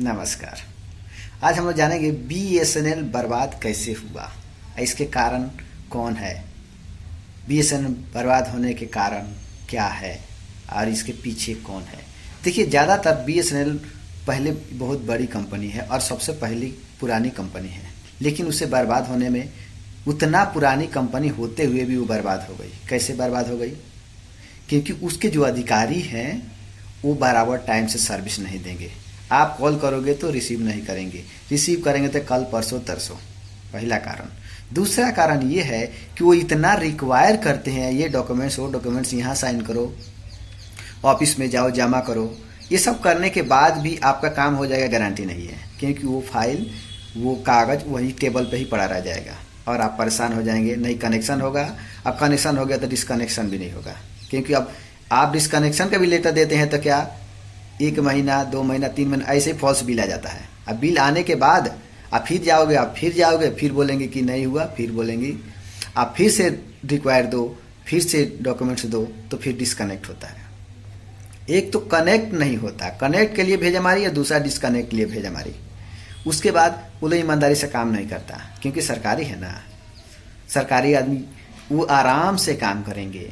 नमस्कार। आज हम लोग जानेंगे बीएसएनएल बर्बाद कैसे हुआ, इसके कारण कौन है, बीएसएनएल बर्बाद होने के कारण क्या है और इसके पीछे कौन है। देखिए, ज़्यादातर बीएसएनएल पहले बहुत बड़ी कंपनी है और सबसे पहली पुरानी कंपनी है, लेकिन उसे बर्बाद होने में उतना पुरानी कंपनी होते हुए भी वो बर्बाद हो गई। कैसे बर्बाद हो गई? क्योंकि उसके जो अधिकारी हैं वो बराबर टाइम से सर्विस नहीं देंगे। आप कॉल करोगे तो रिसीव नहीं करेंगे, रिसीव करेंगे तो कल परसों तरसों। पहला कारण। दूसरा कारण ये है कि वो इतना रिक्वायर करते हैं, ये डॉक्यूमेंट्स वो डॉक्यूमेंट्स यहाँ साइन करो, ऑफिस में जाओ जमा करो। ये सब करने के बाद भी आपका काम हो जाएगा, गारंटी नहीं है, क्योंकि वो फाइल वो कागज वही टेबल पे ही पड़ा रह जाएगा और आप परेशान हो जाएंगे। नहीं कनेक्शन होगा, अब कनेक्शन हो गया तो डिस्कनेक्शन भी नहीं होगा, क्योंकि अब आप डिस्कनेक्शन का भी लेटर देते हैं तो क्या 1 महीना 2 महीना 3 महीना ऐसे फॉल्स बिल आ जाता है। अब बिल आने के बाद आप फिर जाओगे, फिर बोलेंगे कि नहीं हुआ, फिर बोलेंगे आप फिर से रिक्वायर दो, फिर से डॉक्यूमेंट्स दो, तो फिर डिस्कनेक्ट होता है। एक तो कनेक्ट नहीं होता, कनेक्ट के लिए भेज हमारी, या दूसरा डिस्कनेक्ट के लिए भेज हमारी। उसके बाद वो लोग ईमानदारी से काम नहीं करता, क्योंकि सरकारी है ना, सरकारी आदमी वो आराम से काम करेंगे।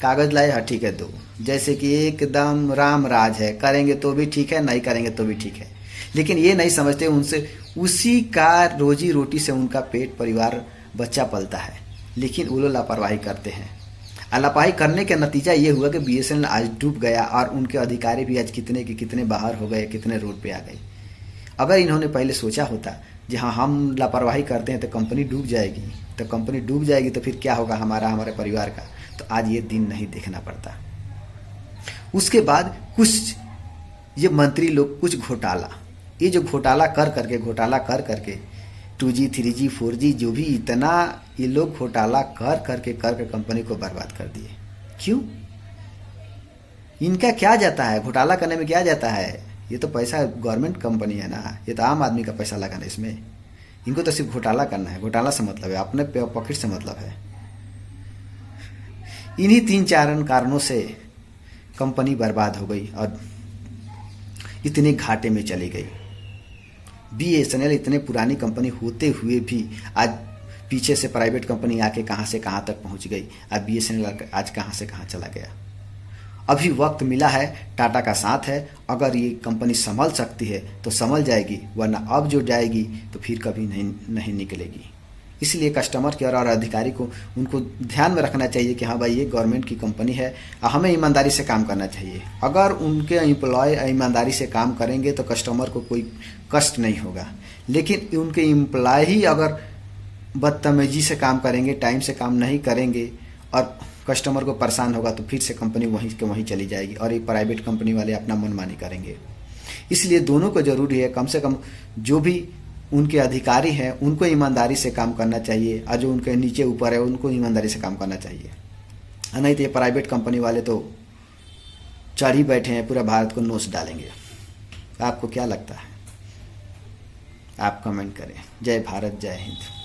कागज लाए, हाँ ठीक है दो, जैसे कि एकदम राम राज है, करेंगे तो भी ठीक है, नहीं करेंगे तो भी ठीक है। लेकिन ये नहीं समझते उनसे उसी का रोजी रोटी से उनका पेट परिवार बच्चा पलता है, लेकिन वो लोग लापरवाही करते हैं। लापरवाही करने का नतीजा ये हुआ कि बीएसएनएल आज डूब गया और उनके अधिकारी भी आज कितने के कितने बाहर हो गए, कितने रोड पे आ गए। अगर इन्होंने पहले सोचा होता जी हाँ हम लापरवाही करते हैं तो कंपनी डूब जाएगी, तो फिर क्या होगा हमारे परिवार का, तो आज ये दिन नहीं देखना पड़ता। उसके बाद कुछ ये मंत्री लोग कुछ घोटाला, ये जो घोटाला कर करके 2G 3G 4G जो भी इतना ये लोग घोटाला कर करके कंपनी को बर्बाद कर दिए। क्यों? इनका क्या जाता है घोटाला करने में? क्या जाता है? ये तो पैसा गवर्नमेंट कंपनी है ना, ये तो आम आदमी का पैसा लगाना इसमें। इनको तो सिर्फ घोटाला करना है, घोटाला से मतलब है, अपने पॉकेट से मतलब है। इन्हीं 3-4 कारणों से कंपनी बर्बाद हो गई और इतने घाटे में चली गई। बीएसएनएल इतने पुरानी कंपनी होते हुए भी आज पीछे से प्राइवेट कंपनी आके कहां से कहां तक पहुंच गई। अब बीएसएनएल आज कहां से कहां चला गया। अभी वक्त मिला है, टाटा का साथ है, अगर ये कंपनी संभल सकती है तो संभल जाएगी, वरना अब जो जाएगी तो फिर कभी नहीं निकलेगी। इसलिए कस्टमर केयर और अधिकारी को उनको ध्यान में रखना चाहिए कि हाँ भाई ये गवर्नमेंट की कंपनी है, हमें ईमानदारी से काम करना चाहिए। अगर उनके एम्प्लॉय ईमानदारी से काम करेंगे तो कस्टमर को कोई कष्ट नहीं होगा, लेकिन उनके एम्प्लॉय ही अगर बदतमीजी से काम करेंगे, टाइम से काम नहीं करेंगे और कस्टमर को परेशान होगा, तो फिर से कंपनी वहीं के वहीं चली जाएगी और ये प्राइवेट कंपनी वाले अपना मनमानी करेंगे। इसलिए दोनों को जरूरी है, कम से कम जो भी उनके अधिकारी हैं उनको ईमानदारी से काम करना चाहिए और जो उनके नीचे ऊपर है उनको ईमानदारी से काम करना चाहिए। नहीं तो ये प्राइवेट कंपनी वाले तो चढ़ ही बैठे हैं, पूरा भारत को नोच डालेंगे। आपको क्या लगता है? आप कमेंट करें। जय भारत, जय हिंद।